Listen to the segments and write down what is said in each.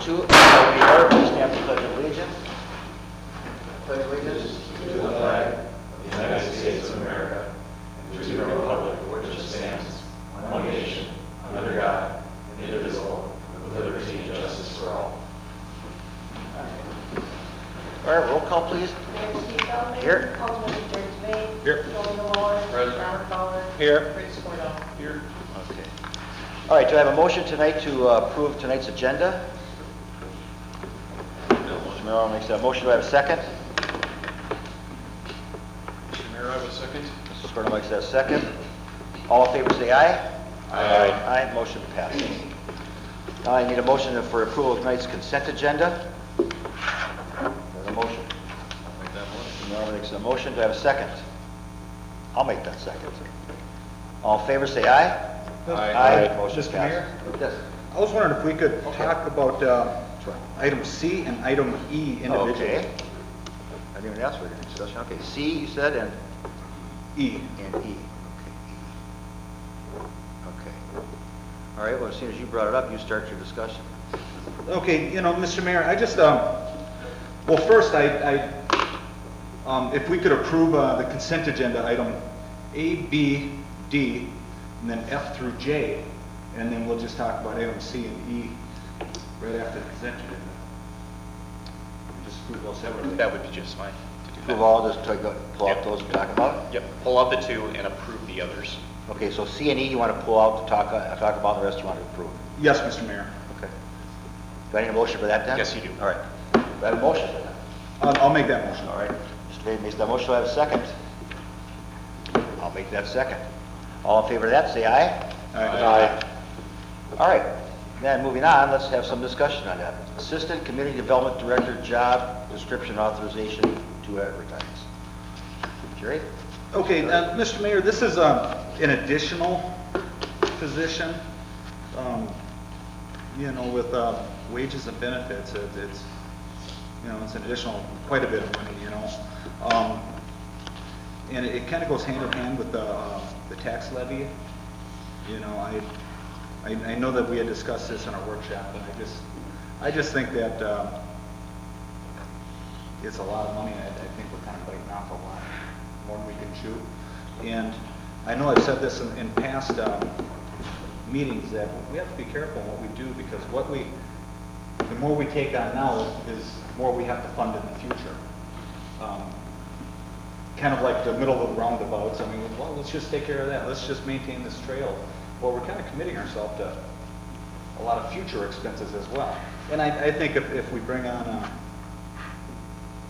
2, we are please stand for pledge of allegiance. Pledge of allegiance to the flag of the United States of America and to the republic for which it stands, one nation, under God, indivisible, with liberty and justice for all. All right, roll call, please. Mayor Steve Feldman. Here. Councilman Jerry Swain. Here. Tony Malone. Present. Robert Fowler. Here. Rich Sordell. Here. Okay. All right, do I have a motion tonight to approve tonight's agenda? Mr. Mayor makes that motion. Do I have a second? Mr. Mayor, I have a second. Mr. Sordell makes that second. All in favor say aye. Aye. Aye, motion passes. Now I need a motion for approval of tonight's consent agenda. There's a motion. I'll make that motion. Mr. Mayor makes a motion. Do I have a second? I'll make that second. All in favor say aye. Aye. Motion Mr. passes. Mayor? Yes. I was wondering if we could talk about item C and item E individually. Okay. I didn't even ask for a discussion. Okay, C you said and E. E. Okay, E. Okay. All right, well, as soon as you brought it up, you start your discussion. Okay, Mr. Mayor, I just, well, first, if we could approve the consent agenda, item A, B, D, and then F through J, and then we'll just talk about item C and E right after the consent agenda. Just approve those separately. That would be just fine to do Approve that. all, just pull out Yep. those we're talking about? Yep, pull out the two and approve the others. Okay, so C and E you want to pull out to talk about, the rest you want to approve? Yes, Mr. Mayor. Okay. Do I need a motion for that then? Yes, you do. All right. Do I have a motion for that? I'll make that motion. All right. Mr. Dave makes that motion. Do I have a second? I'll make that second. All in favor of that, say aye. Aye. All right. Then moving on, let's have some discussion on that. Assistant Community Development Director job description authorization to advertise. Jerry? Okay, Mr. Mayor, this is an additional position, with wages and benefits. It's an additional, quite a bit of money, and it kind of goes hand in hand with the tax levy. I know that we had discussed this in our workshop, and I just think that it's a lot of money, and I think we're kind of biting off a lot more than we can chew. And I know I've said this in past meetings that we have to be careful in what we do, because the more we take on now is more we have to fund in the future. Kind of like the middle of the roundabouts. I mean, well, let's just take care of that. Let's just maintain this trail. Well, we're kind of committing ourselves to a lot of future expenses as well. And I think if we bring on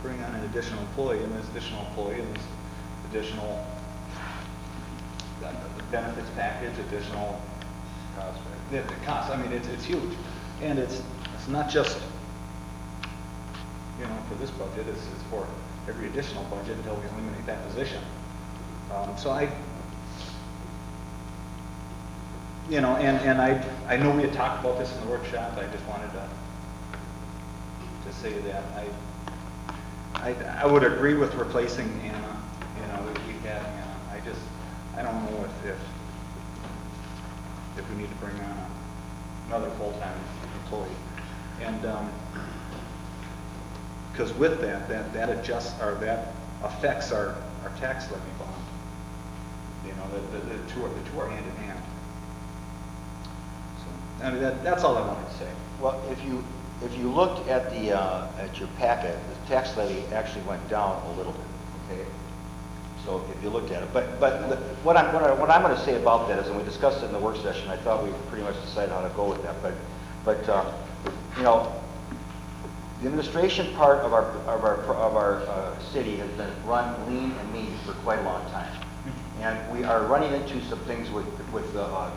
an additional employee, and this additional employee, and this additional benefits package, additional costs. I mean, it's huge, and it's not just for this budget. It's for every additional budget until we eliminate that position. So and I know we had talked about this in the workshop. I just wanted to say that I would agree with replacing Anna. We had Anna. I don't know if we need to bring on another full-time employee, and because with that adjusts or that affects our tax levy bond. The two are hand in hand. So I mean that's all I wanted to say. Well, if you looked at the at your packet, the tax levy actually went down a little bit. Okay. So if you looked at it, but what I'm going to say about that is, and we discussed it in the work session, I thought we pretty much decided how to go with that. But the administration part of our city has been run lean and mean for quite a long time, and we are running into some things with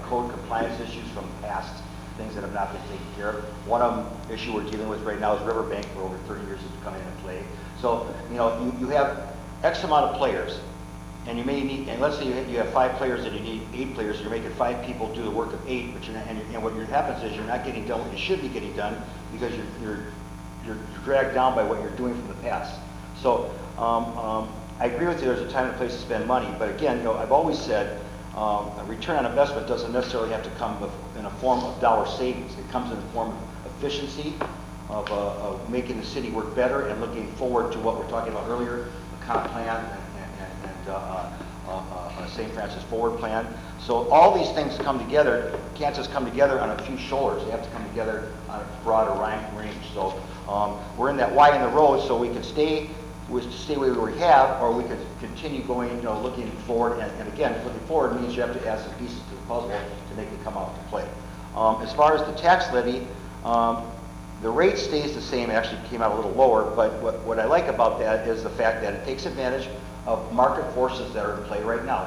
code compliance issues from past things that have not been taken care of. One of them issue we're dealing with right now is Riverbank, for over 30 years it's come into play. So you have X amount of players. And you may need, and let's say you have 5 players and you need 8 players, you're making 5 people do the work of 8, but and what happens is you're not getting done what you should be getting done, because you're dragged down by what you're doing from the past. So I agree with you, there's a time and a place to spend money, but again, I've always said a return on investment doesn't necessarily have to come in a form of dollar savings. It comes in the form of efficiency, of making the city work better and looking forward to what we're talking about earlier, a comp plan and a St. Francis Forward plan. So all these things come together, can't just come together on a few shoulders. They have to come together on a broader range. So we're in that Y in the road, so we can stay where we have, or we could continue going, looking forward. And again, looking forward means you have to add some pieces to the puzzle to make it come out to play. As far as the tax levy, the rate stays the same. It actually came out a little lower, but what I like about that is the fact that it takes advantage of market forces that are in play right now.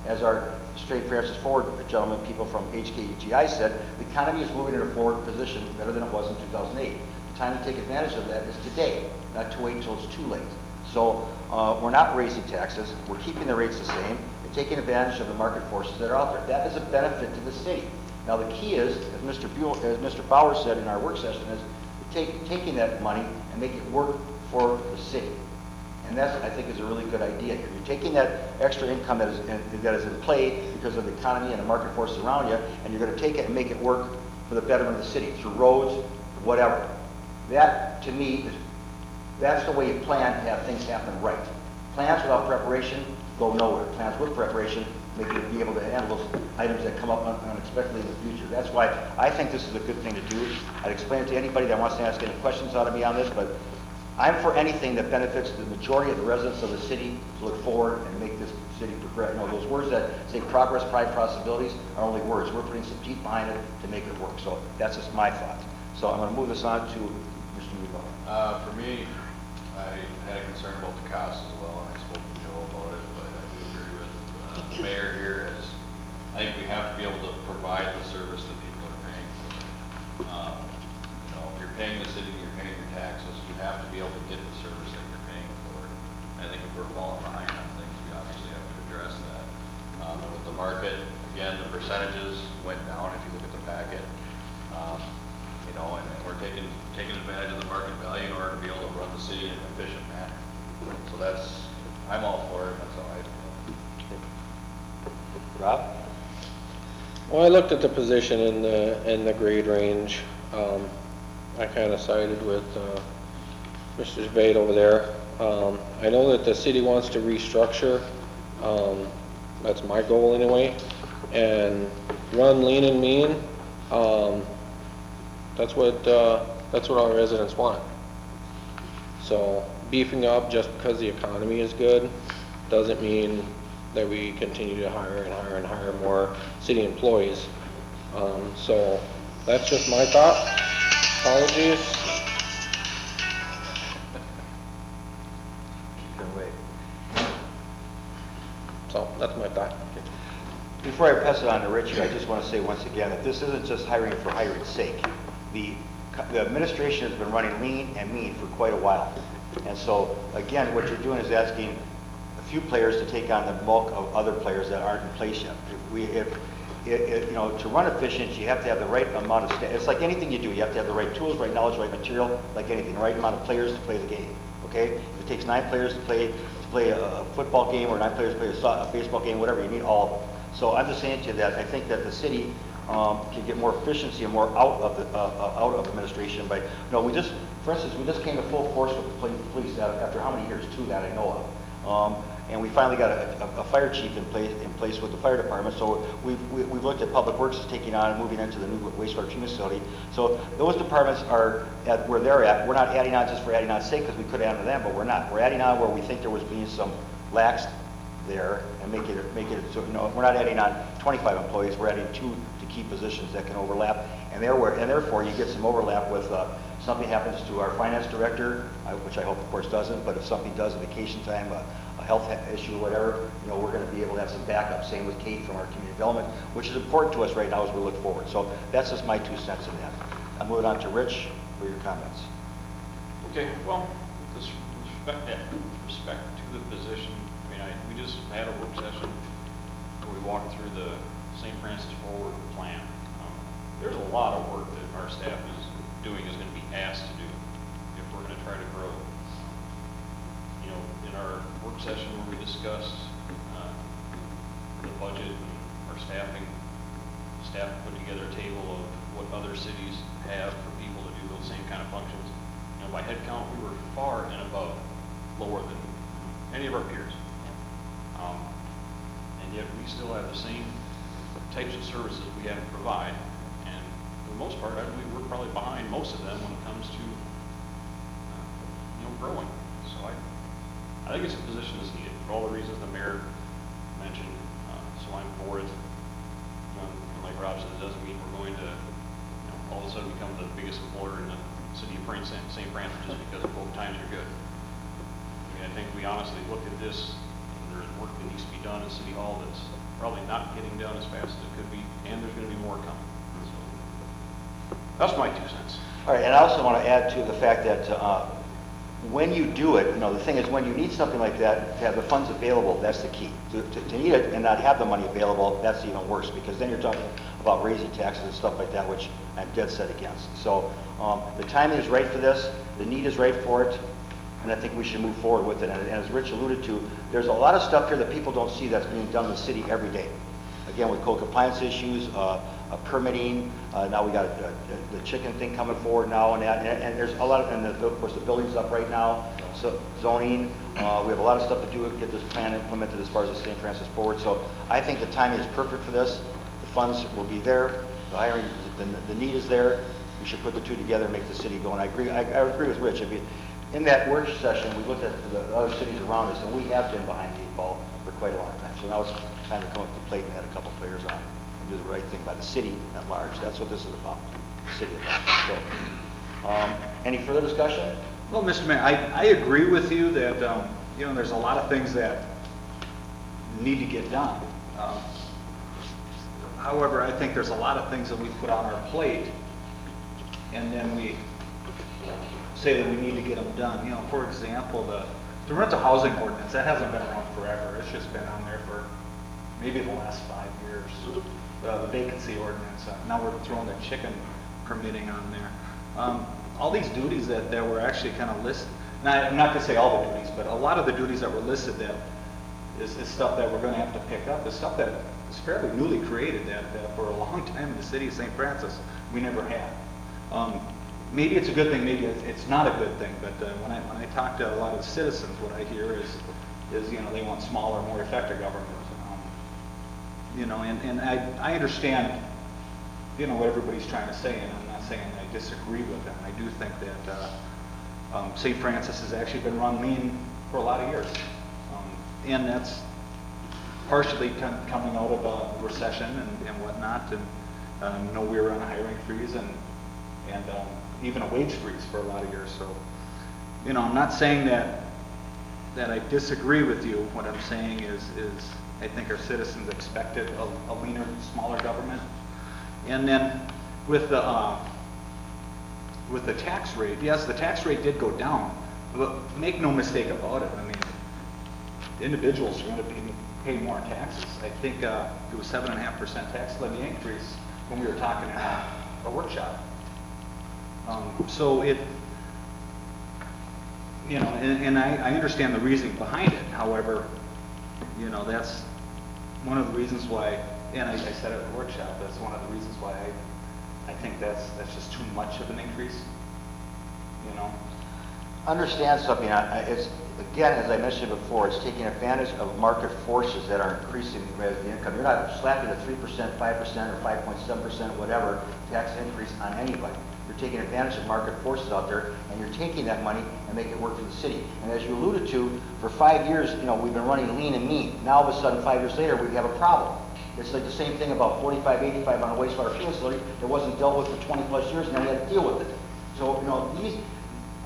As our St. Francis Forward gentlemen, people from HKGI said, the economy is moving in a forward position better than it was in 2008. The time to take advantage of that is today, not to wait until it's too late. So we're not raising taxes, we're keeping the rates the same, and taking advantage of the market forces that are out there. That is a benefit to the city. Now the key is, as Mr. Bauer said in our work session, is taking that money and make it work for the city. And that, I think, is a really good idea here. You're taking that extra income that is in play because of the economy and the market forces around you, and you're going to take it and make it work for the betterment of the city, through roads, whatever. That, to me, that's the way you plan to have things happen right. Plans without preparation go nowhere. Plans with preparation make you be able to handle those items that come up unexpectedly in the future. That's why I think this is a good thing to do. I'd explain it to anybody that wants to ask any questions out of me on this, but I'm for anything that benefits the majority of the residents of the city to look forward and make this city progress. Those words that say progress, pride, possibilities are only words. We're putting some teeth behind it to make it work. So that's just my thought. So I'm going to move this on to Mr. Neubauer. For me, I had a concern about the cost as well, and I spoke to Joe about it, but I do agree with the mayor here. I think we have to be able to provide the service that people are paying for. If you're paying the city, you're paying your taxes, you have to be able to get the service that you're paying for. And I think if we're falling behind on things, we obviously have to address that. And with the market, again, the percentages went down if you look at the packet. And we're taking advantage of the market value in order to be able to run the city in an efficient manner. So I'm all for it. That's how I feel. Rob? Well, I looked at the position in the grade range. I kind of sided with Mr. Spade over there. I know that the city wants to restructure. That's my goal anyway. And run lean and mean. That's what our residents want. So beefing up just because the economy is good doesn't mean that we continue to hire and hire and hire more city employees. So that's just my thought. Apologies. So that's my thought. Before I pass it on to Richard, I just want to say once again that this isn't just hiring for hiring's sake. The administration has been running lean and mean for quite a while. And so, again, what you're doing is asking a few players to take on the bulk of other players that aren't in place yet. To run efficient, you have to have the right amount of staff. It's like anything you do. You have to have the right tools, right knowledge, right material, like anything, the right amount of players to play the game. Okay? If it takes 9 players to play a football game, or 9 players to play a baseball game, whatever, you need all of them. So I'm just saying to you that I think that the city can get more efficiency and more out of administration. But for instance, we just came to full force with the police after how many years? 2 that I know of. And we finally got a fire chief in place with the fire department. So we've looked at Public Works is taking on and moving into the new wastewater treatment facility. So those departments are at where they're at. We're not adding on just for adding on's sake, because we could add on to them, but we're not. We're adding on where we think there was being some lax there, and make it so, we're not adding on 25 employees. We're adding 2 to key positions that can overlap, and therefore you get some overlap with something happens to our finance director, which I hope of course doesn't, but if something does at vacation time, a health issue or whatever, we're going to be able to have some backup. Same with Kate from our community development, which is important to us right now as we look forward. So that's just my 2 cents in that. I'm moving on to Rich for your comments. Okay, well, with respect to the position, we just had a work session where we walked through the St. Francis Forward plan. There's a lot of work that our staff is going to be asked to do if we're going to try to grow. In our work session where we discussed the budget and our staffing, staff put together a table of what other cities have for people to do those same kind of functions know, by head count, we were far and above lower than any of our peers. And yet we still have the same types of services we have to provide. And for the most part, I believe we're probably behind most of them when it comes to, growing. So I think it's a position that's needed for all the reasons the mayor mentioned. So I'm for it. And like Rob said, it doesn't mean we're going to, all of a sudden become the biggest employer in the city of St. Francis just because both times are good. I mean, I think we honestly look at this, and there's work that needs to be done in City Hall that's probably not getting done as fast as it could be, and there's going to be more coming. So that's my 2 cents. All right, and I also want to add to the fact that when you do it, the thing is, when you need something like that, to have the funds available, that's the key. To need it and not have the money available, that's even worse, because then you're talking about raising taxes and stuff like that, which I'm dead set against. So the timing is right for this, the need is right for it, and I think we should move forward with it. And as Rich alluded to, there's a lot of stuff here that people don't see that's being done in the city every day. Again, with code compliance issues, permitting, now we got the chicken thing coming forward now, and there's a lot of, and of course the building's up right now, so zoning, we have a lot of stuff to do to get this plan implemented as far as the St. Francis forward. So I think the timing is perfect for this. The funds will be there, the hiring, the need is there. We should put the two together and make the city go. And I agree with Rich. In that work session, we looked at the other cities around us, and we have been behind the 8 ball for quite a long time. So now it's time to come up to the plate and add a couple players on and do the right thing by the city at large. That's what this is about, the city at large. So, any further discussion? Well, Mr. Mayor, I agree with you that, there's a lot of things that need to get done. However, I think there's a lot of things that we put on our plate, and then we say that we need to get them done. For example, the rental housing ordinance, that hasn't been around forever. It's just been on there for maybe the last 5 years. The vacancy ordinance, now we're throwing the chicken permitting on there. All these duties that were actually kind of listed, and I'm not going to say all the duties, but a lot of the duties that were listed that is stuff that we're going to have to pick up, is stuff that is fairly newly created that for a long time in the city of St. Francis we never had. Maybe it's a good thing, maybe it's not a good thing, but when I talk to a lot of citizens, what I hear is they want smaller, more effective government. And I understand, what everybody's trying to say, and I'm not saying I disagree with them. I do think that St. Francis has actually been run lean for a lot of years. And that's partially coming out of a recession and whatnot. And we were on a hiring freeze and even a wage freeze for a lot of years. So, I'm not saying that I disagree with you. What I'm saying is I think our citizens expected a leaner, smaller government. And then with the tax rate, yes, the tax rate did go down, but make no mistake about it. I mean, individuals are going to pay more taxes. I think it was 7.5% tax levy increase when we were talking in a workshop. So it, and I understand the reasoning behind it. However, that's one of the reasons why, and I said at the workshop, that's one of the reasons why I think that's just too much of an increase. Understand something. It's, again, as I mentioned before, it's taking advantage of market forces that are increasing the income. You're not slapping a 3%, 5%, or 5.7%, whatever tax increase on anybody. You're taking advantage of market forces out there, and you're taking that money and making it work for the city. And as you alluded to, for 5 years, we've been running lean and mean. Now, all of a sudden, 5 years later, we have a problem. It's like the same thing about 4585 on a wastewater fuel facility that wasn't dealt with for 20 plus years, and then we had to deal with it. So, these,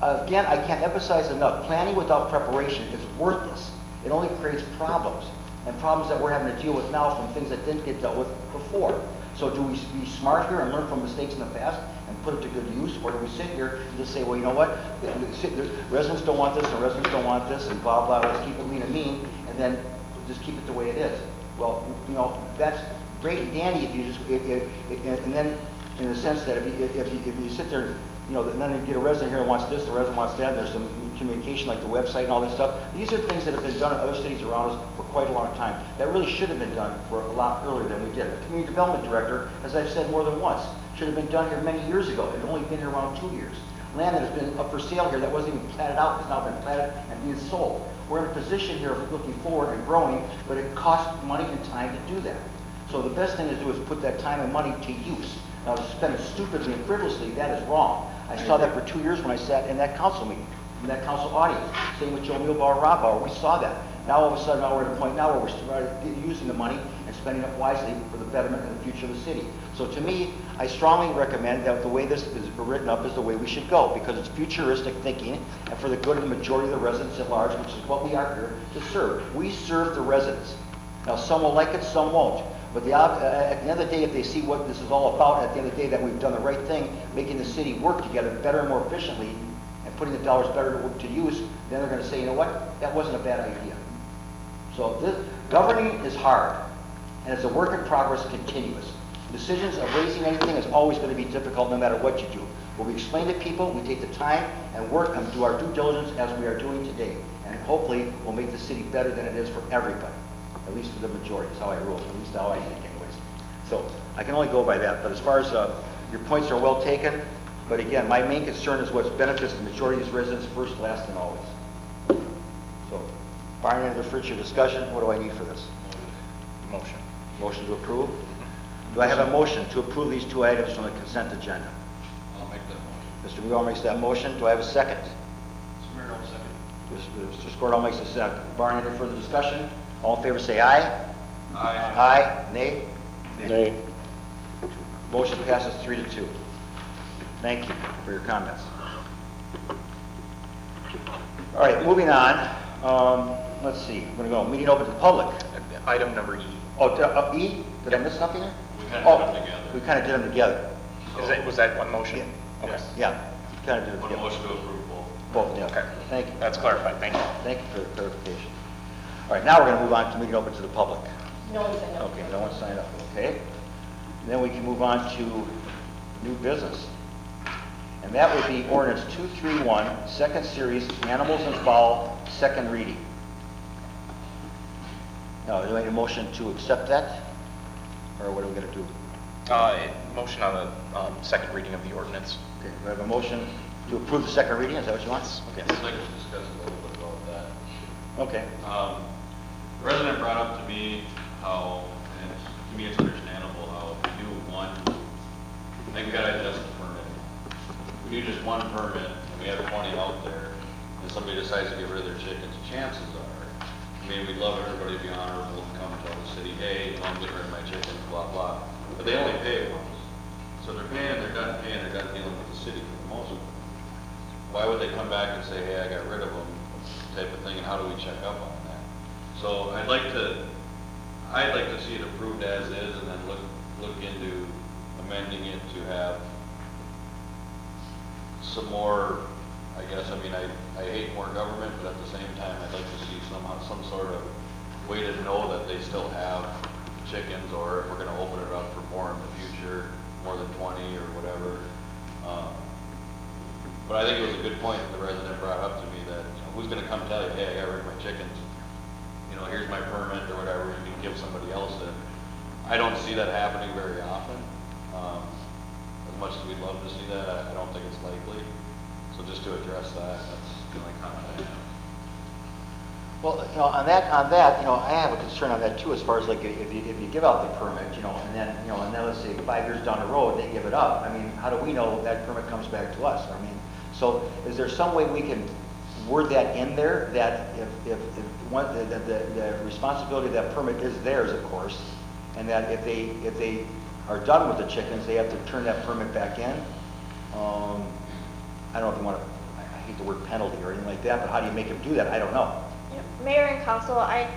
again, I can't emphasize enough, planning without preparation is worthless. It only creates problems, and problems that we're having to deal with now from things that didn't get dealt with before. So do we be smart here and learn from mistakes in the past and put it to good use, or do we sit here and just say, well, you know what, the residents don't want this, and residents don't want this, and blah, blah, let's keep it lean and mean, and then just keep it the way it is. Well, that's great and dandy if you just, and then in the sense that if you sit there, and then you get a resident here who wants this, the resident wants that, there's some communication like the website and all this stuff. These are things that have been done in other cities around us for quite a long time. That really should have been done for a lot earlier than we did. The community development director, as I've said more than once, should have been done here many years ago. It had only been here around 2 years. land that has been up for sale here that wasn't even platted out, has now been platted and being sold. We're in a position here of looking forward and growing, but it costs money and time to do that. So the best thing to do is put that time and money to use. Now, to spend it stupidly and frivolously, that is wrong. I saw that for 2 years when I sat in that council meeting, in that council audience. Same with Joe Muehlbauer, Rob Bauer, we saw that. Now, all of a sudden, now we're at a point now where we're starting using the money and spending it wisely for the betterment and the future of the city. So to me, I strongly recommend that the way this is written up is the way we should go, because it's futuristic thinking and for the good of the majority of the residents at large, which is what we are here to serve. We serve the residents. Now, some will like it, some won't. But at the end of the day, if they see what this is all about, at the end of the day, that we've done the right thing, making the city work together better and more efficiently, and putting the dollars better to use, then they're going to say, you know what, that wasn't a bad idea. So this, governing is hard, and it's a work in progress, continuous. Decisions of raising anything is always going to be difficult no matter what you do. But we explain to people, we take the time and work and do our due diligence as we are doing today. And hopefully, we'll make the city better than it is for everybody. At least for the majority, that's how I rule, at least how I think anyways. So, I can only go by that, but as far as your points are well taken, but again, my main concern is what benefits the majority of these residents first, last, and always. So, barring any other future discussion, what do I need for this? Motion. Motion to approve? Do I have a motion to approve these two items from the consent agenda? I'll make that motion. Mr. Mueller makes that motion, do I have a second? Smirnoff, second. Mr. Scordahl makes a second. Barring any further discussion, all in favor say aye. Aye. Aye. Nay? Nay. Motion passes 3-2. Thank you for your comments. All right, moving on. Let's see, I'm going to go. Meeting open to the public. Item number E. Oh, E? Did I miss something there? We kind of did them together. We kind of did them together. Was that one motion? Yeah. Okay. Yes. Yeah, kind of did them One together. motion to approve both. Both, yeah. Okay. Thank you. That's clarified, thank you. Thank you for the clarification. All right, now we're going to move on to meeting open to the public. No one said no. Okay, no one signed up, okay? Then we can move on to new business. And that would be ordinance 231, second series, animals and fowl, second reading. Now, do I need a motion to accept that? Or what are we going to do? Motion on the second reading of the ordinance. Okay, we have a motion to approve the second reading, is that what you want? Yes. I'd like to discuss a little bit about that. Okay. The resident brought up to me how, and to me it's understandable, how if we do one, I think we gotta adjust the permit. If we do just one permit, and we have 20 out there, and somebody decides to get rid of their chickens, chances are, I mean, we'd love everybody to be honorable and come tell the city, hey, I'm getting rid of my chickens, blah, blah. But they only pay it once. So they're done paying, they're done dealing with the city for the most of it. Why would they come back and say, hey, I got rid of them, type of thing, and how do we check up on that? So I'd like to see it approved as is, and then look into amending it to have some more, I guess, I mean, I hate more government, but at the same time, I'd like to see some sort of way to know that they still have chickens, or if we're gonna open it up for more in the future, more than 20 or whatever. But I think it was a good point that the resident brought up to me that, you know, who's gonna come tell you, hey, I got rid of my chickens? You know, here's my permit or whatever, you can give somebody else it. I don't see that happening very often. As much as we'd love to see that, I don't think it's likely. So just to address that, that's the only comment I have. Well, you know, on that, you know, I have a concern on that too, as far as like, if you give out the permit, you know, and then let's say 5 years down the road, they give it up. I mean, how do we know that permit comes back to us? I mean, so is there some way we can word that in there, that if the responsibility of that permit is theirs, of course, and that if they are done with the chickens, they have to turn that permit back in? I don't know if you want to, I hate the word penalty or anything like that, but how do you make them do that? I don't know. Mayor and council, I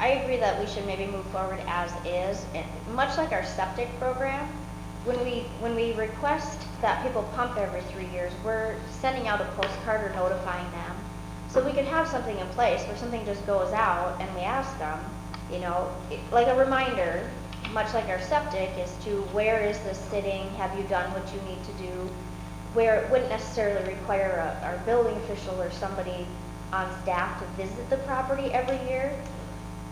agree that we should maybe move forward as is. And much like our septic program, when we request that people pump every 3 years, we're sending out a postcard or notifying them. So we could have something in place where something just goes out and we ask them, you know, like a reminder, much like our septic, as to where is this sitting, have you done what you need to do, where it wouldn't necessarily require our building official or somebody on staff to visit the property every year.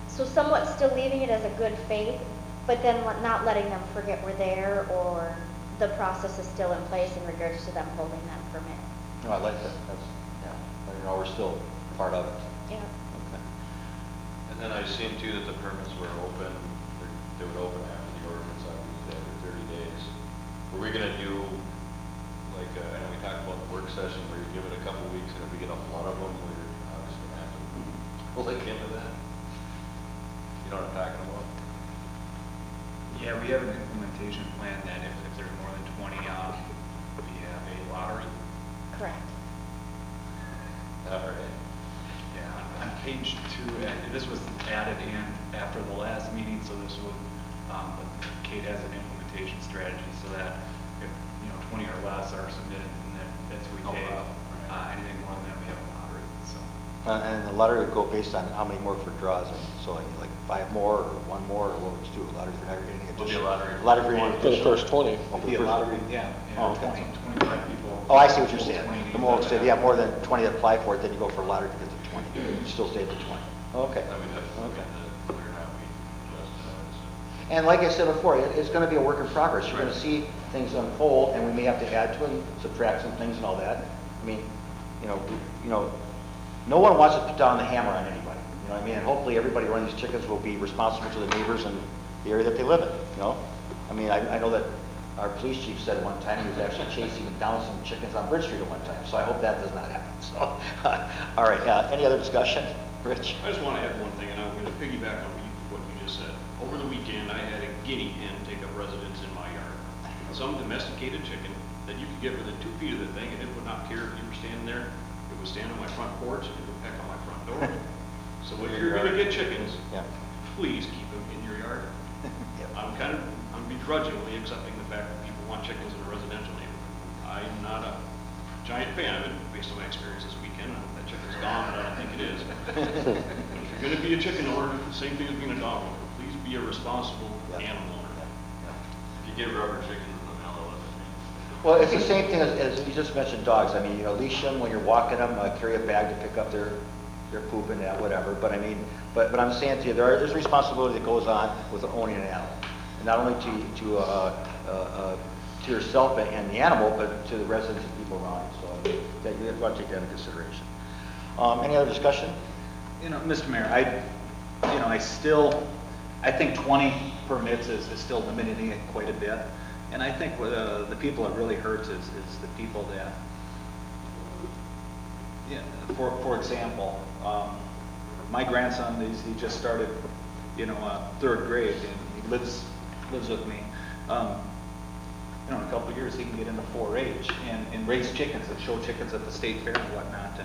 So somewhat still leaving it as a good faith, but then not letting them forget we're there, or the process is still in place in regards to them holding that permit. No, I like that, that's, yeah, but, you know, we're still part of it. Yeah. Okay. And then I seen too that the permits were open, they would open after the ordinance, obviously after 30 days. Were we gonna do, like, I know we talked about the work session where you give it a couple weeks and if we get a flood of them, we're obviously gonna have to look into that. You know what I'm talking about? Yeah, we have an implementation plan that if there's more than 20 on, we have a lottery. Correct. All right. Yeah, on page 2, and this was added in after the last meeting, so this would, but Kate has an implementation strategy so that if, 20 or less are submitted, then that's what we take. Anything more than that, we have a lottery, so. And the lottery would go based on how many more for draws, and so I mean, like 5 more, or 1 more, or what would you do, a lottery for every any Will be a additional? lottery. Lottery for any For the additional? first 20. Oh, for Be the a first- lottery, yeah, Oh, okay. 25 people. Oh, I see what you're saying. The more, say, if you have more than 20 that apply for it, then you go for a lottery to get to 20. You still stay at the 20. Okay. I mean, definitely, Okay. whether or not we adjust that. And like I said before, it's gonna be a work in progress. You're gonna see things unfold, and we may have to add to it, subtract some things and all that. I mean, no one wants to put down the hammer on anybody, you know what I mean? And hopefully, everybody running these chickens will be responsible to the neighbors and the area that they live in, you know? I mean, I know that our police chief said one time he was actually chasing down some chickens on Bridge Street at one time, so I hope that does not happen, so. All right, any other discussion? Rich? I just want to add one thing, and I'm going to piggyback on what you just said. Over the weekend, I had a guinea hen take up residence in my yard. Some domesticated chicken that you could get within 2 feet of the thing, and it would not care if you were standing there. It would stand on my front porch, and it would peck on my front door. So if you're going to get chickens, Yeah. please keep them in your yard. Yeah. I'm begrudgingly accepting the fact that people want chickens in a residential neighborhood. I'm not a giant fan of it based on my experience this weekend. I hope that chicken's gone, but I don't think it is. If you're going to be a chicken owner, the same thing as being a dog owner. Please be a responsible Yeah. animal owner. If you get rubber chickens in the mail, Well, it's the same thing as you just mentioned dogs. I mean, leash them when you're walking them, carry a bag to pick up their poop and that, whatever. But I mean, but I'm saying to you, there's responsibility that goes on with owning an animal. And not only to yourself and the animal, but to the residents and people around you. So that you have to take that into consideration. Any other discussion? Mr. Mayor, I think 20 permits is still limiting it quite a bit. And I think the people it really hurts is the people that, for example, my grandson, he just started, 3rd grade, and he lives with me. In a couple of years, he can get into 4-H and raise chickens and show chickens at the state fair and whatnot.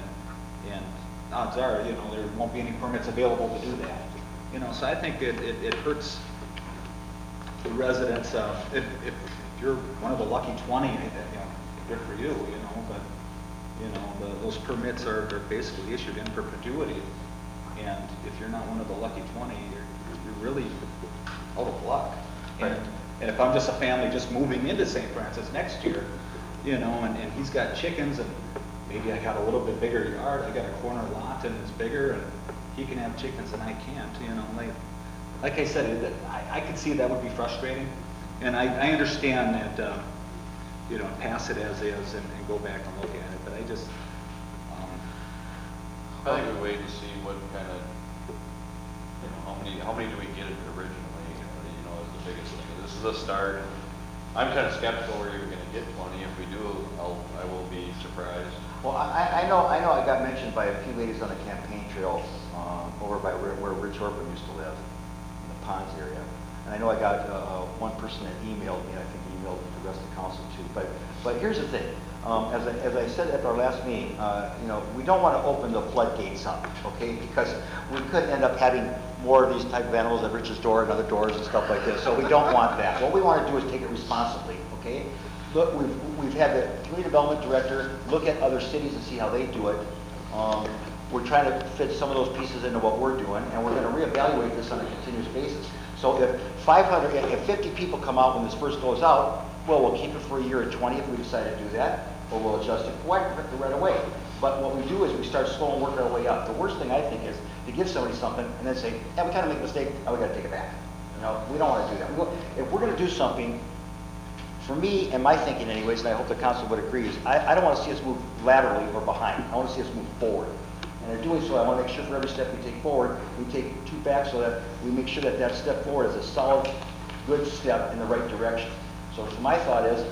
And odds are, there won't be any permits available to do that. So I think it hurts the residents. If you're one of the lucky 20, good for you, but those permits are basically issued in perpetuity. And if you're not one of the lucky 20, you're really out of luck. And if I'm just a family just moving into St. Francis next year, and he's got chickens, and maybe I got a little bit bigger yard, I got a corner lot and it's bigger, and he can have chickens and I can't, like I said, I could see that would be frustrating. And I understand that, pass it as is and go back and look at it, but I just, I think we wait and see what kind of, how many do we get originally, is the biggest thing. This is a start. I'm kind of skeptical we're even going to get 20. If we do, I will be surprised. Well, I know I got mentioned by a few ladies on the campaign trail over by where Rich Orphan used to live, in the Ponds area. And I know I got one person that emailed me, and I think he emailed the rest of the council too. But here's the thing. As I said at our last meeting, we don't want to open the floodgates up, okay? Because we could end up having more of these type of animals at Rich's door and other doors and stuff like this. So we don't want that. What we want to do is take it responsibly, okay? Look, we've had the community development director look at other cities and see how they do it. We're trying to fit some of those pieces into what we're doing, and we're going to reevaluate this on a continuous basis. So if 50 people come out when this first goes out, well, we'll keep it for a year at 20 if we decide to do that, or we'll adjust it right away. But what we do is we start slow and work our way up. The worst thing I think is to give somebody something and then say, yeah, we kind of made a mistake, now we got to take it back. We don't want to do that. If we're going to do something for me, and my thinking anyways, and I hope the council would agree, is I don't want to see us move laterally or behind. I want to see us move forward. And in doing so, I want to make sure for every step we take forward, we take 2 back so that we make sure that that step forward is a solid, good step in the right direction. So my thought is,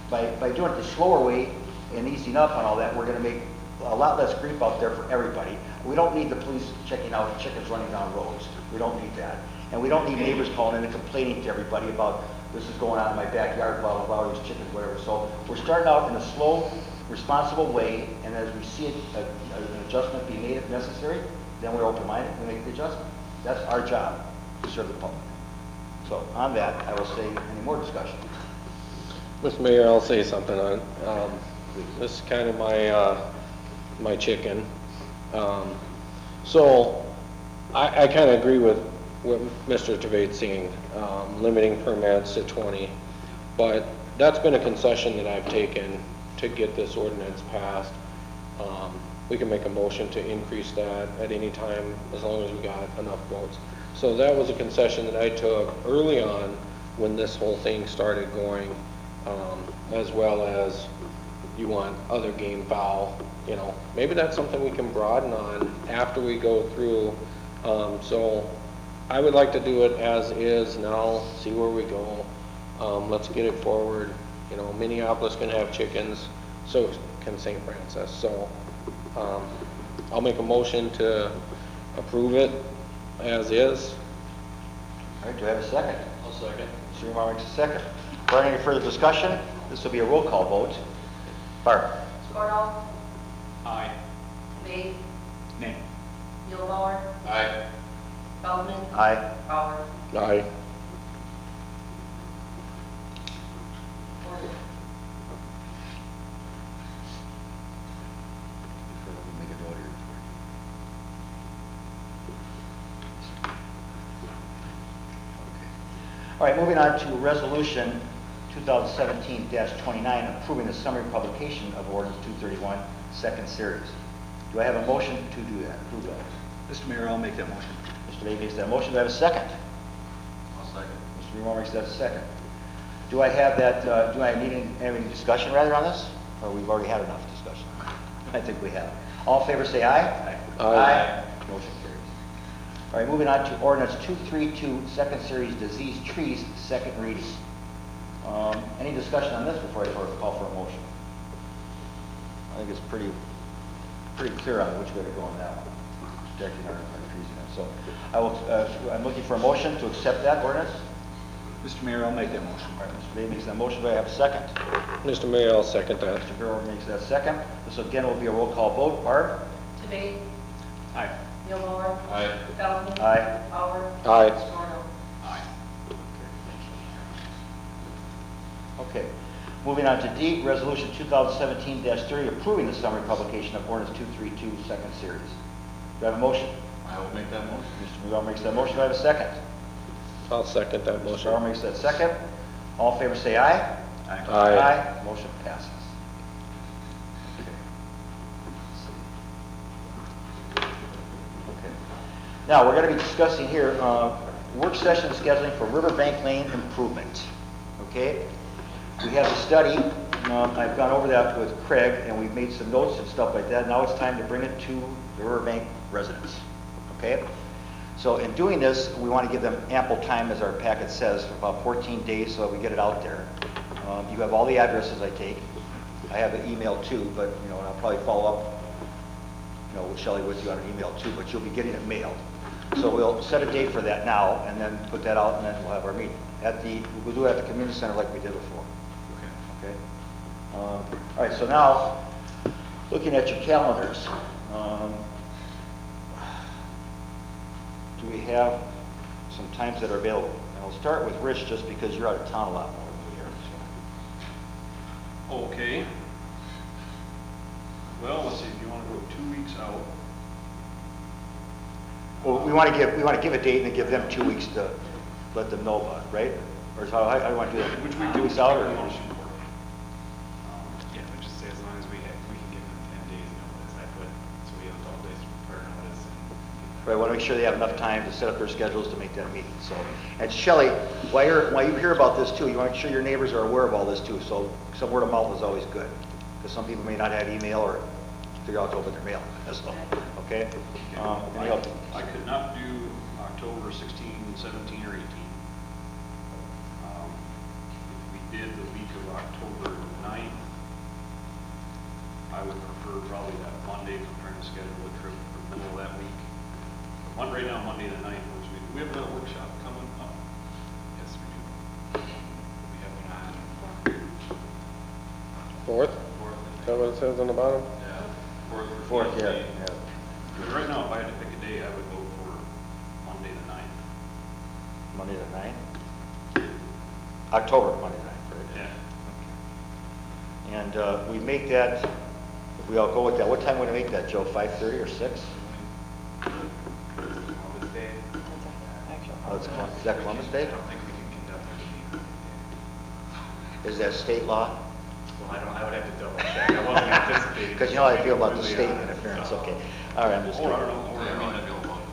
by doing it the slower way and easing up on all that, we're going to make a lot less grief out there for everybody. We don't need the police checking out chickens running down roads. We don't need that. And we don't need neighbors calling in and complaining to everybody about this is going on in my backyard, blah, blah, blah, these chickens, whatever. So we're starting out in a slow, responsible way, and as we see an adjustment be made if necessary, then we're open-minded and we make the adjustment. That's our job, to serve the public. So on that, I will say any more discussion. Mr. Mayor, I'll say something on, this is kind of my chicken. So I kind of agree with what Mr. Tavade's saying, limiting permits to 20, but that's been a concession that I've taken to get this ordinance passed. We can make a motion to increase that at any time as long as we got enough votes. So that was a concession that I took early on when this whole thing started going, as well as you want other game fowl, you know, maybe that's something we can broaden on after we go through. So I would like to do it as is now, see where we go. Let's get it forward. You know, Minneapolis can have chickens, so can St. Francis. So I'll make a motion to approve it as is. All right, do I have a second? I'll second. Mr. Umar makes a second. Barring any further discussion, this will be a roll call vote. Barb? Scornall, Aye. Dave, Nay. Muehlbauer, Aye. Feldman, Aye. Bauer, Aye. Gordon. Make a note here. All right, moving on to Resolution 2017-29, approving the summary publication of Ordinance 231, second series. Do I have a motion to do that, approve that? Mr. Mayor, I'll make that motion. Mr. Day makes that motion. Do I have a second? I'll second. Mr. Moore makes that a second. Do I have that, do I need any discussion rather on this? Or we've already had enough discussion? I think we have. All in favor say aye. Aye. Motion carries. All right, moving on to Ordinance 232, second series, diseased trees, second reading. Any discussion on this before I call for a motion? I think it's pretty clear on which way to go on that one, protecting our trees again. So I will, I'm looking for a motion to accept that ordinance. Mr. Mayor, I'll make that motion. All right, Mr. Day makes that motion. Do I have a second? Mr. Mayor, I'll second that. Mr. Brewer makes that second. This again will be a roll call vote. Barb? Dave, Aye. Muehlbauer, Aye. Feldman, Aye. Bauer, Aye. Scornall. Aye. Okay. Moving on to D, Resolution 2017-30, approving the summary publication of Ordinance 232, second series. Do I have a motion? I will make that motion. Mr. Brewer makes that motion. Do I have a second? I'll second that Mr. motion. Brewer makes that second. All in favor say aye. Aye. Motion passes. Okay. Now, we're going to be discussing here work session scheduling for Riverbank Lane improvement. Okay? We have a study. I've gone over that with Craig, and we've made some notes and stuff like that. Now it's time to bring it to the Riverbank residents. Okay? So in doing this, we want to give them ample time, as our packet says, for about 14 days so that we get it out there. You have all the addresses I take. I have an email too, but and I'll probably follow up, with Shelley with you on an email too, but you'll be getting it mailed. So we'll set a date for that now, and then put that out, and then we'll have our meeting. We'll do it at the community center like we did before. Okay. All right, so now, looking at your calendars, do we have some times that are available? And I'll start with Rich, just because you're out of town a lot more than we are. Okay. Well, let's see, if you want to go 2 weeks out. Well, we want to give a date and then give them 2 weeks to let them know about it, right? Or is how do you want to do that? Which we 2 weeks out, or? Yeah, but just say as long as we can give them 10 days notice, so we have 12 days for notice. But I want to make sure they have enough time to set up their schedules to make that meeting, so. And Shelley, while you hear about this too, you want to make sure your neighbors are aware of all this too, so some word of mouth is always good. Because some people may not have email or figure out to open their mail, that's all, okay? Any other- I could not do October 16, 17, or 18. If we did the week of October 9th, I would prefer probably that Monday if I'm trying to schedule a trip for the middle of that week. Right now, Monday the 9th, works. We have another workshop coming up. Yes, we do. We have one on Fourth? 4th. Is that what it says on the bottom? Yeah, Fourth, yeah. Tuesday. Yeah. Right now, if I had to pick a day, I would go for Monday the 9th. Monday the 9th? October, Monday the 9th, right? Yeah. And we make that, if we all go with that, what time would we make that, Joe, 5:30 or 6? Columbus Day. Oh, is that Columbus Day? I don't think we can conduct a meeting. Is that state law? Well, I would have to double check. I wasn't anticipating. Because you know how I feel about the state Completely interference, honest. okay. All right, I'm just Or, I kidding. don't know, or, Yeah, I mean, I feel about it.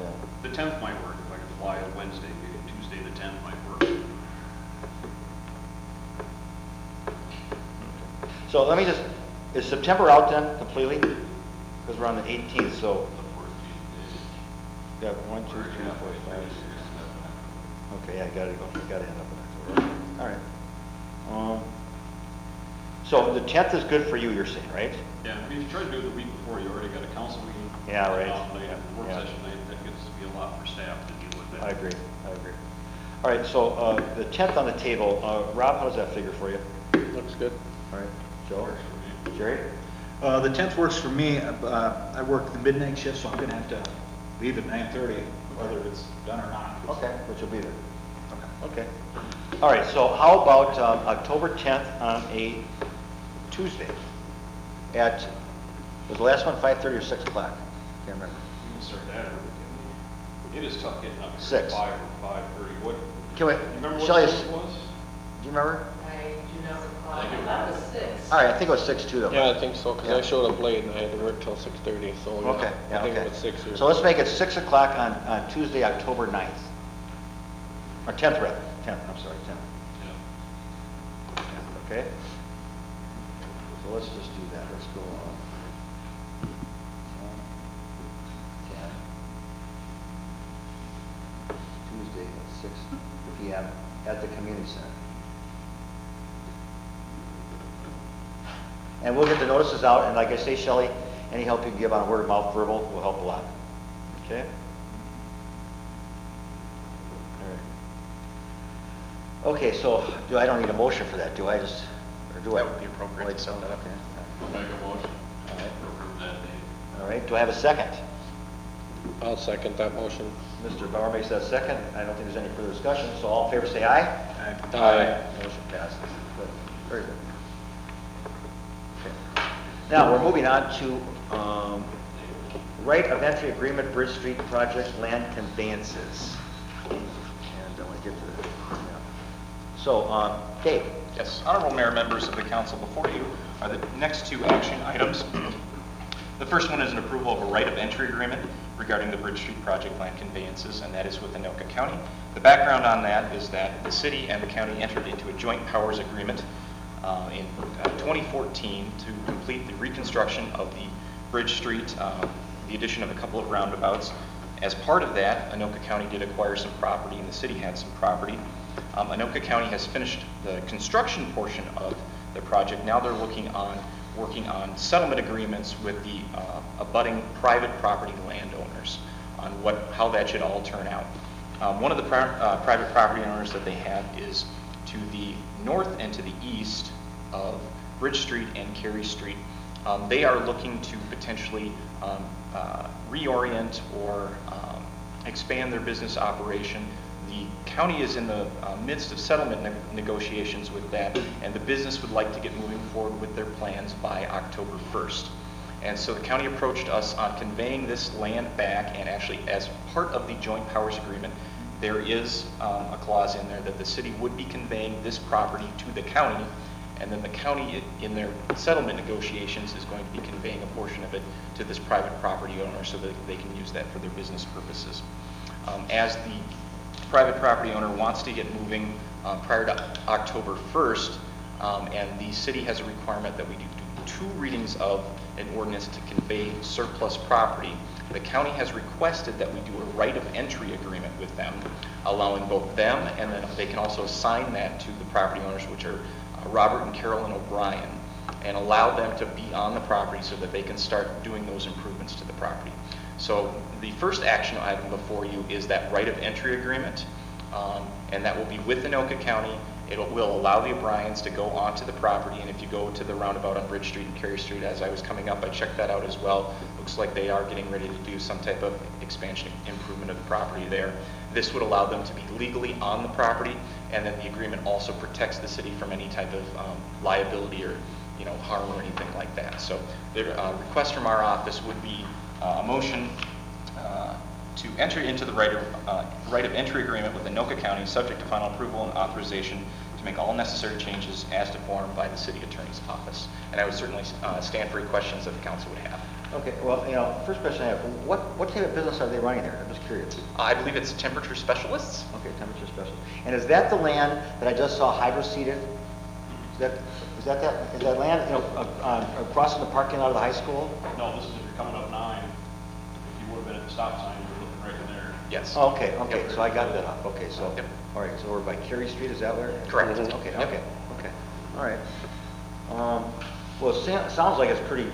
Yeah. the 10th might work. If I could fly a Wednesday, maybe Tuesday the 10th might work. So let me just, is September out then completely? Because we're on the 18th, so, yeah, 1, 2, 3, 4, 5, 6. Okay, yeah, I gotta end up in October. All right. So the 10th is good for you, you're saying, right? Yeah, I mean, if you try to do it the week before, you already got a council meeting. Yeah, right. They have a work Yeah. session, that gets to be a lot for staff to deal with that. I agree. All right, so the 10th on the table, Rob, how does that figure for you? Looks good. All right, Joe? Jerry? The 10th works for me. I work the midnight shift, so I'm gonna have to leave at 9:30, whether it's done or not. Okay, which will be there. Okay. All right, so how about October 10th on a Tuesday at, was the last one 5:30 or 6 o'clock? Can't remember. We can start that. It is tough getting up here. 6. 5 or 5:30. What, Can we, you remember what Shelley, time do it was? you remember? I do not recall. That was 6. All right, I think it was 6 too though. Yeah, I think so, because Yeah. I showed up late and I had to work till 6:30, so Okay, yeah, I think okay. it was 6 here. So let's make it 6 o'clock on Tuesday, October 9th. Or 10th rather, 10th, I'm sorry, 10th. Yeah. Okay? So let's just do that, let's go on. 10. Tuesday at 6 PM at the community center. And we'll get the notices out, and like I say, Shelley, any help you can give on word of mouth, verbal, will help a lot. Okay? All right. Okay, so I don't need a motion for that, do I? Just, or do I? That would be appropriate to set that up. Okay. Make a motion All right. to approve that date. All right, do I have a second? I'll second that motion. Mr. Bauer makes that second. I don't think there's any further discussion, so all in favor say aye. Aye. Motion passes. Good. Very good. Okay. Now, we're moving on to right of entry agreement, Bridge Street project land conveyances. And I want to get to the, yeah. So, Dave. Yes, honorable mayor, members of the council, before you are the next two action items. The first one is an approval of a right of entry agreement regarding the Bridge Street project land conveyances, and that is with Anoka County. The background on that is that the city and the county entered into a joint powers agreement in 2014 to complete the reconstruction of the Bridge Street, the addition of a couple of roundabouts. As part of that, Anoka County did acquire some property, and the city had some property. Anoka County has finished the construction portion of the project. Now they're working on settlement agreements with the abutting private property landowners on how that should all turn out. One of the private property owners that they have is to the north and to the east of Bridge Street and Carey Street. They are looking to potentially reorient or expand their business operation. The county is in the midst of settlement negotiations with that, and the business would like to get moving forward with their plans by October 1st. And so the county approached us on conveying this land back, and actually as part of the joint powers agreement, there is a clause in there that the city would be conveying this property to the county and then the county, in their settlement negotiations, is going to be conveying a portion of it to this private property owner so that they can use that for their business purposes. As the private property owner wants to get moving prior to October 1st, and the city has a requirement that we do 2 readings of an ordinance to convey surplus property, the county has requested that we do a right of entry agreement with them, allowing both them, and then they can also assign that to the property owners, which are Robert and Carolyn O'Brien, and allow them to be on the property so that they can start doing those improvements to the property. So the first action item before you is that right of entry agreement, and that will be with Anoka County. It will allow the O'Briens to go onto the property, and if you go to the roundabout on Bridge Street and Cary Street, as I was coming up, I checked that out as well. Looks like they are getting ready to do some type of expansion improvement of the property there. This would allow them to be legally on the property, and then the agreement also protects the city from any type of liability or harm or anything like that. So the request from our office would be a motion to enter into the right of entry agreement with Anoka County, subject to final approval and authorization to make all necessary changes as deformed by the city attorney's office. And I would certainly stand for any questions that the council would have. Okay, well, first question I have, what type of business are they running there? I'm just curious. I believe it's temperature specialists. Okay, temperature special. And is that the land that I just saw hydro-seeded? Is that land, across from the parking lot of the high school? No, this is if you're coming up 9, if you would have been at the stop sign, you were looking right in there. Yes. Oh, okay, so I got that up. Okay, so, Yep. all right, so we're by Cary Street, is that where? Correct. Okay, Yep. okay, all right. Well, it sounds like it's pretty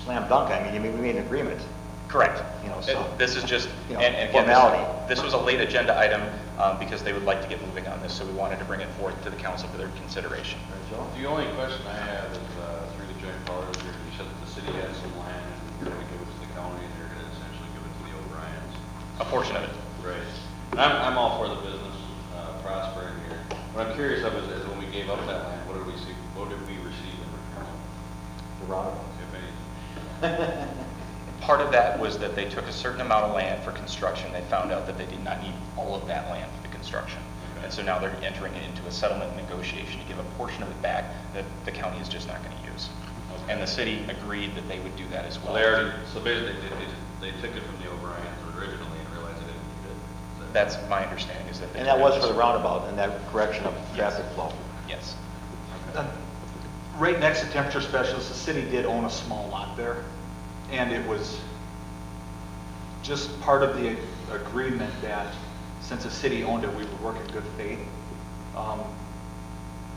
slam dunk. I mean, we made an agreement. Correct. So, This is just, you know, and again, formality. this was a late agenda item because they would like to get moving on this, so we wanted to bring it forth to the council for their consideration. Joe? The only question I have is through the joint powers, you said that the city has some land and you're going to give it to the county and you're going to essentially give it to the O'Briens. A portion of it. Right. And I'm all for the business prospering here. What I'm curious of is when we gave up that land, what did we see? What did we receive in return? The roundabout. If anything? Part of that was that they took a certain amount of land for construction. They found out that they did not need all of that land for the construction. Okay. And so now they're entering it into a settlement negotiation to give a portion of it back that the county is just not going to use. Okay. And the city agreed that they would do that as well. So basically they took it from the O'Briens originally and realized they didn't need it. That's my understanding, is that they And that took was it for the as- roundabout and that correction of Yes. traffic flow. Yes. Right next to Temperature Specialists, the city did own a small lot there, and it was just part of the agreement that since the city owned it, we would work in good faith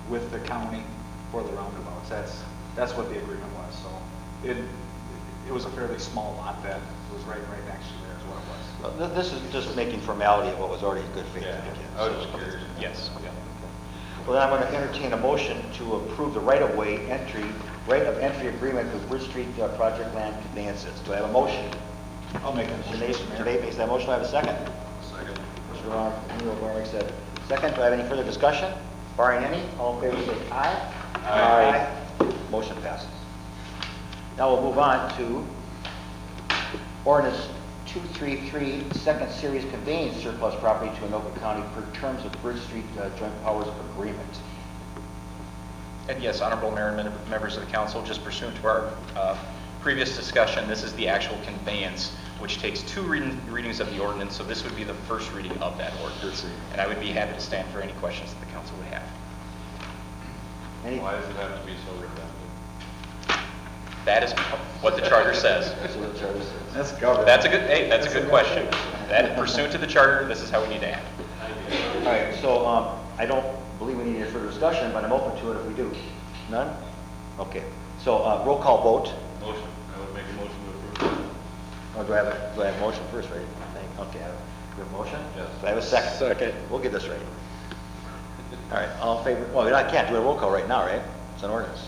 with the county for the roundabouts. That's what the agreement was. So it was a fairly small lot that was right next to there is what it was. Well, this is just making formality of what was already in good faith. Yeah, to begin. I was just curious. Yes. Okay. Well, then I'm going to entertain a motion to approve the right of entry agreement with Bridge Street project land conveyances. Do I have a motion? I'll make that motion. Mr. Nate makes that motion. Do I have a second? Second. Mr. O'Barwick said second. Do I have any further discussion? Barring any, all in favor say aye. Aye. Motion passes. Now we'll move on to ordinance 233, second series conveying surplus property to Anoka County per terms of Bridge Street joint powers agreement. And yes, Honorable Mayor and members of the council, just pursuant to our previous discussion, this is the actual conveyance, which takes 2 readings of the ordinance, so this would be the first reading of that ordinance. And I would be happy to stand for any questions that the council would have. Any? Why does it have to be so redundant? That is what the charter says. That's what the charter says. That's government. That's a good question. That pursuant to the charter, this is how we need to act. All right, so I don't believe we need any further discussion, but I'm open to it if we do. None? Okay. So roll call vote. Motion. I would make a motion to approve. Oh, do I have a motion first, right? Okay, do a motion? Yes. Do I have a second? Second. We'll get this right. All right, all in favor? Well, I can't do a roll call right now, right? It's an ordinance.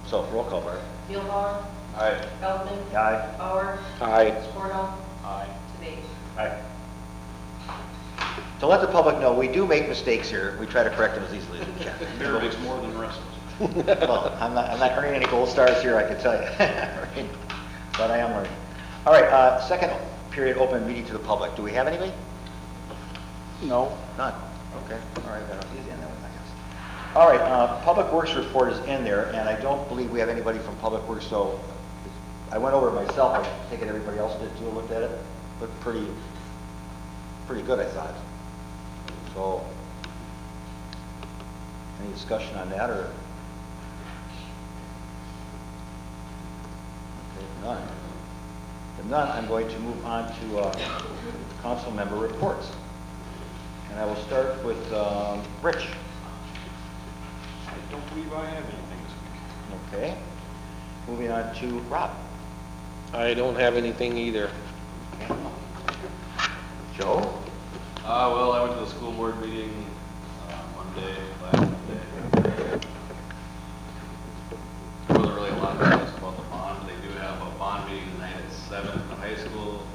So roll call, Bart. Muehlbauer, Aye. Feldman, Aye. Bauer, Aye. Sporno, Aye. Debate. Aye. To let the public know, we do make mistakes here. We try to correct them as easily as we can. Mayor makes more than the rest of us. Well, I'm not earning any gold stars here, I can tell you. Right. But I am learning. All right, second period open meeting to the public. Do we have anybody? No. None. Okay, all right, that'll easy on that one, I guess. All right, Public Works report is in there, and I don't believe we have anybody from Public Works, so I went over it myself, I think everybody else did too, looked at it, looked pretty good, I thought. So, any discussion on that, or? Okay, none. If none, I'm going to move on to council member reports. And I will start with Rich. I don't believe I have anything this week. Okay. Moving on to Rob. I don't have anything either. Joe? Well, I went to the school board meeting last Monday. There wasn't really a lot to discuss about the bond. They do have a bond meeting tonight at 7 at the high school,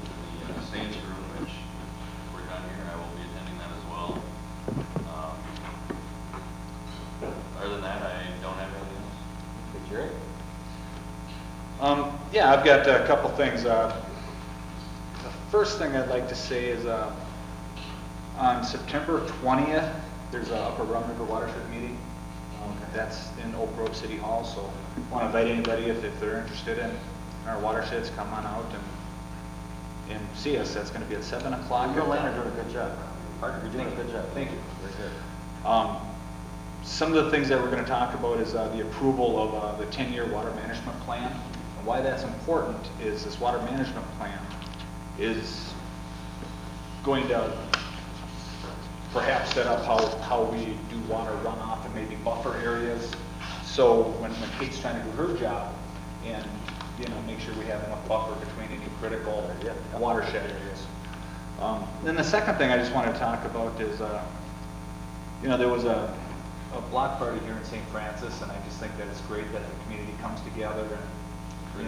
in the Saints room, which we're done here. I will be attending that as well. Other than that, I don't have anything else. Okay, Jerry? Yeah, I've got a couple things. The first thing I'd like to say is on September 20th, there's a Upper Rum River Watershed meeting. That's in Oak Grove City Hall, so I want to invite anybody if they're interested in our watersheds, come on out and see us. That's going to be at 7 o'clock. You and Lane are doing a good job. Parker, you're doing a good job. Thank you. Very good. Some of the things that we're going to talk about is the approval of the 10-year water management plan. And why that's important is this water management plan is going to perhaps set up how we do water runoff and maybe buffer areas. So when Kate's trying to do her job and make sure we have enough buffer between any critical watershed areas. Then the second thing I just want to talk about is, there was a block party here in St. Francis, and I just think that it's great that the community comes together and,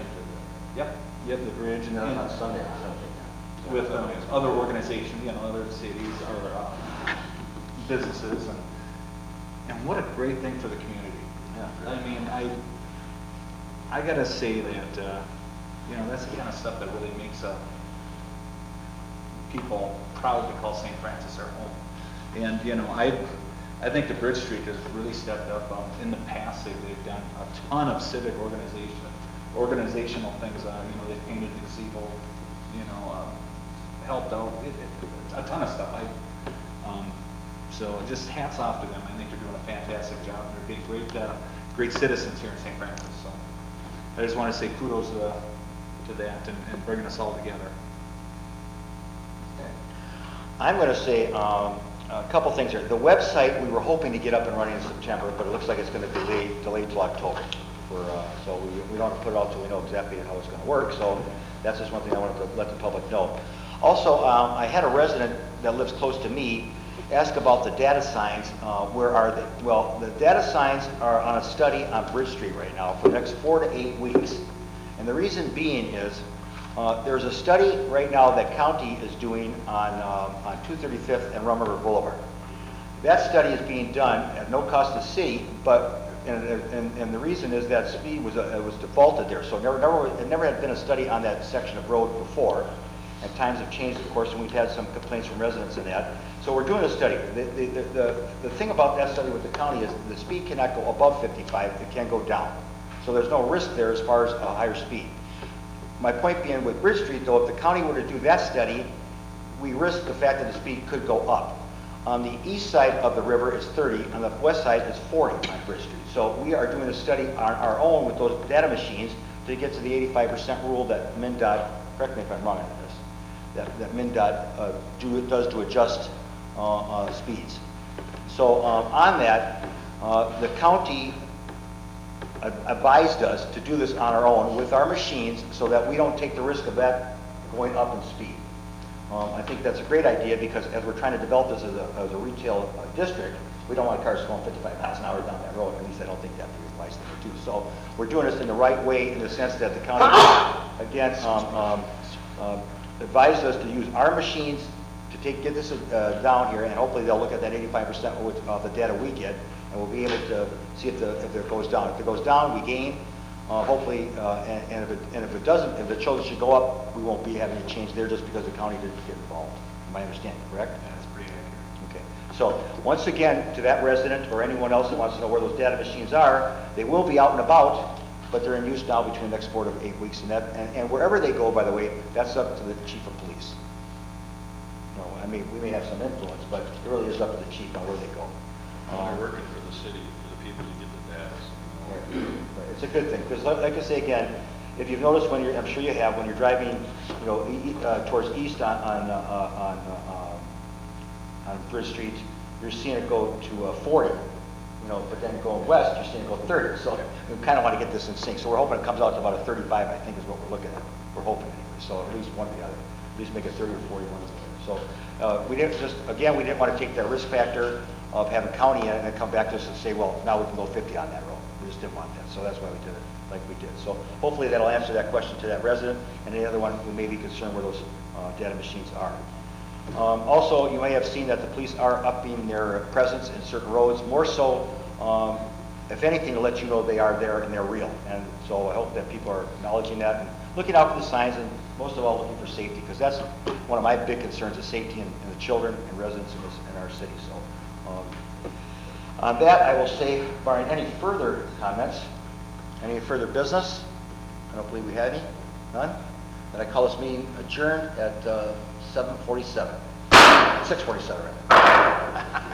the bridge and On Sunday or something. with other organizations, other cities or businesses, and what a great thing for the community. Yeah. I mean, I gotta say that that's the kind of stuff that really makes people proud to call St. Francis their home. And I think the Bridge Street has really stepped up. In the past, they've done a ton of civic organizational things. They've painted the gazebo, helped out, a ton of stuff. So just hats off to them. I think they're doing a fantastic job. They're being great citizens here in St. Francis. So I just want to say kudos to that and bringing us all together. I'm going to say a couple things here. The website, we were hoping to get up and running in September, but it looks like it's going to be delayed till October. So we don't put it out till we know exactly how it's going to work. So that's just one thing I wanted to let the public know. Also, I had a resident that lives close to me ask about the data signs. Where are they? Well, the data signs are on a study on Bridge Street right now for the next 4 to 8 weeks. And the reason being is there's a study right now that county is doing on 235th and Rum River Boulevard. That study is being done at no cost to the city, but and the reason is that speed was defaulted there. So it never had been a study on that section of road before. And times have changed, of course, and we've had some complaints from residents in that. So we're doing a study. The thing about that study with the county is the speed cannot go above 55, it can go down. So there's no risk there as far as a higher speed. My point being with Bridge Street, though, if the county were to do that study, we risk the fact that the speed could go up. On the east side of the river, it's 30. On the west side, it's 40 on Bridge Street. So we are doing a study on our own with those data machines to get to the 85% rule that MnDOT, correct me if I'm wrong on this, that MnDOT does to adjust speeds. So on that, the county advised us to do this on our own with our machines so that we don't take the risk of that going up in speed. I think that's a great idea because as we're trying to develop this as a retail district, we don't want cars going 55 miles an hour down that road. At least I don't think that'd be a wise thing to do. So we're doing this in the right way in the sense that the county, again, advised us to use our machines to get this down here, and hopefully they'll look at that 85% of the data we get, and we'll be able to see if it goes down. If it goes down, we gain. Hopefully, and if it doesn't, if it shows it should go up, we won't be having a change there just because the county didn't get involved. My understanding, correct? That's pretty accurate. Okay. So, once again, to that resident or anyone else that wants to know where those data machines are, they will be out and about, but they're in use now between the next 4 to 8 weeks. And wherever they go, by the way, that's up to the chief of police. No, I mean, we may have some influence, but it really is up to the chief on where they go. They're working for the city, for the people to get the data. So, you know. Right, it's a good thing, because like I say again, if you've noticed when you're, I'm sure you have, when you're driving, you know, towards east on Bridge Street, you're seeing it go to 40, you know, but then going west, you're seeing it go 30. So we kind of want to get this in sync. So we're hoping it comes out to about a 35, I think is what we're looking at. We're hoping anyway. So at least one or the other. At least make it 30 or 41 or the other. So we didn't just, again, we didn't want to take that risk factor of having county in it and then come back to us and say, well, now we can go 50 on that road. We just didn't want that. So that's why we did it like we did. So hopefully that'll answer that question to that resident and any other one who may be concerned where those data machines are. Also, you may have seen that the police are upping their presence in certain roads, more so, if anything, to let you know they are there and they're real. And so I hope that people are acknowledging that and looking out for the signs and most of all looking for safety, because that's one of my big concerns, is safety in the children and residents in our city. So on that, I will say, barring any further comments, any further business, I don't believe we had any, none, then I call this meeting adjourned at 7:47, 6:47 rather.